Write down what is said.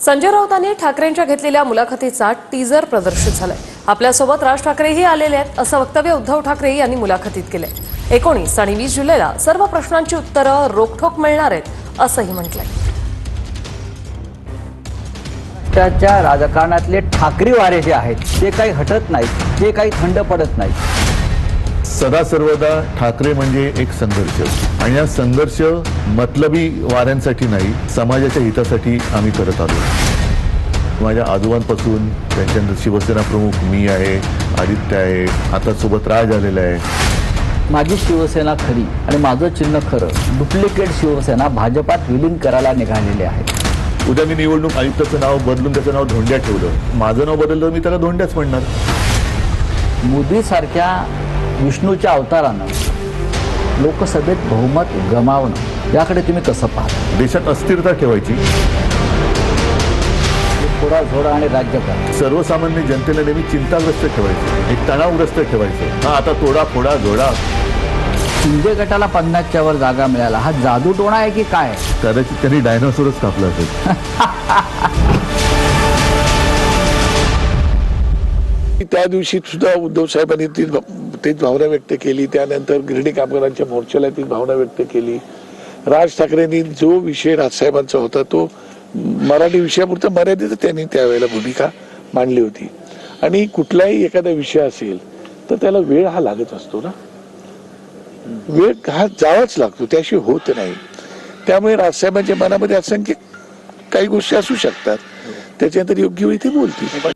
संजय राऊतांनी ठाकरेंच्या घेतलेल्या मुलाखतीचा टीजर प्रदर्शित झालाय। आपल्यासोबत राज ठाकरेही आलेले आहेत असं वक्तव्य उद्धव ठाकरे यांनी मुलाखतीत केलंय। 19 आणि 20 जुलैला सर्व प्रश्नांची उत्तरं रोखठोक मिळणार आहेत असंही म्हटलंय। त्याच्या राजकारणातले ठाकरे वारे जे आहेत ते काही हटत नाहीत, ते काही थंड पडत नाहीत। सदा सर्वदा ठाकरे म्हणजे एक संघर्ष, आणि हा संघर्ष मतलबी वाऱ्यांसाठी नाही, समाजाच्या हितासाठी आम्ही करत आलो। माझ्या आजोबांपासून त्यांच्यानंतर शिवसेना प्रमुख मी आहे, आदित्य आहे, आता सोबत राज आलेला आहे। माझी शिवसेना खरी आणि माझं चिन्ह खरं, डुप्लिकेट शिवसेना भाजपात विलीन करायला निघालेले आहेत। उद्या मी निवडणूक आयुक्ताचं नाव बदलून त्याचं नाव धोंड्या ठेवलं, माझं नाव बदललं मी त्याला धोंड्याच म्हणणार। मोदी सारख्या विष्णूच्या अवतारानं लोकसभेत बहुमत गमावणं याकडे तुम्ही कसं पाहता? देशात अस्थिरता ठेवायची, थोडा झोडा आणि राज्यकार सर्वसामान्य जनतेला नेहमी चिंताग्रस्त ठेवायचं, एक तणावग्रस्त ठेवायचं। हा आता तोडा फोडा जोडा। शिंदे गटाला 50च्या वर जागा मिळाला, हा जादूटोणा आहे की काय? कदाचित त्यांनी डायनोसॉरच कापला असेल। त्या दिवशी सुद्धा उद्धव साहेबांनी तीच भावना व्यक्त केली, त्यानंतर गिरणी कामगारांच्या मोर्चाला तीच भावना व्यक्त केली। राज ठाकरेंनी जो विषय राजसाहेबांचा होता तो मराठी विषयापुरता मर्यादित त्यांनी त्यावेळेला भूमिका मांडली होती। आणि कुठलाही एखादा विषय असेल तर त्याला वेळ हा लागत असतो ना, वेळ हा जावाच लागतो, त्याशिवाय होत नाही। त्यामुळे राजसाहेबांच्या मनामध्ये असंख्य काही गोष्टी असू शकतात, त्याच्यानंतर योग्य वेळी ते बोलतील।